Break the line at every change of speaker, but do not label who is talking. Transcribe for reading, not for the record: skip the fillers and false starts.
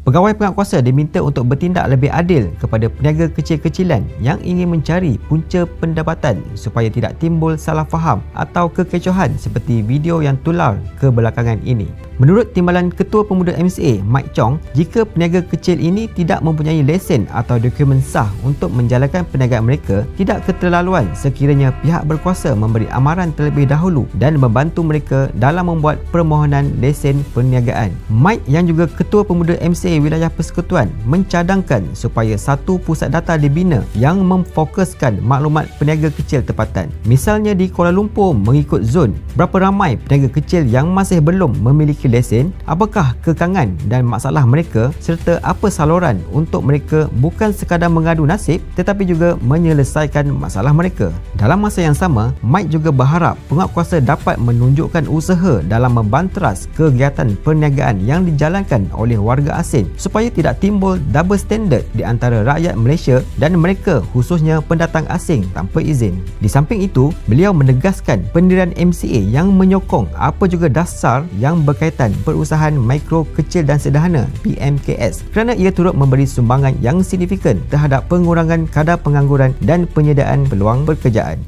Pegawai penguatkuasa diminta untuk bertindak lebih adil kepada peniaga kecil-kecilan yang ingin mencari punca pendapatan supaya tidak timbul salah faham atau kekecohan seperti video yang tular kebelakangan ini. Menurut Timbalan Ketua Pemuda MCA, Mike Chong, jika peniaga kecil ini tidak mempunyai lesen atau dokumen sah untuk menjalankan perniagaan mereka, tidak keterlaluan sekiranya pihak berkuasa memberi amaran terlebih dahulu dan membantu mereka dalam membuat permohonan lesen perniagaan. Mike yang juga Ketua Pemuda MCA Wilayah Persekutuan mencadangkan supaya satu pusat data dibina yang memfokuskan maklumat peniaga kecil tempatan. Misalnya di Kuala Lumpur mengikut zon, berapa ramai peniaga kecil yang masih belum memiliki lesen, apakah kekangan dan masalah mereka serta apa saluran untuk mereka bukan sekadar mengadu nasib tetapi juga menyelesaikan masalah mereka. Dalam masa yang sama, Mike juga berharap penguatkuasa dapat menunjukkan usaha dalam membanteras kegiatan perniagaan yang dijalankan oleh warga asing supaya tidak timbul double standard di antara rakyat Malaysia dan mereka khususnya pendatang asing tanpa izin. Di samping itu, beliau menegaskan pendirian MCA yang menyokong apa juga dasar yang berkaitan Perusahaan Mikro Kecil dan Sederhana (PMKS) kerana ia turut memberi sumbangan yang signifikan terhadap pengurangan kadar pengangguran dan penyediaan peluang pekerjaan.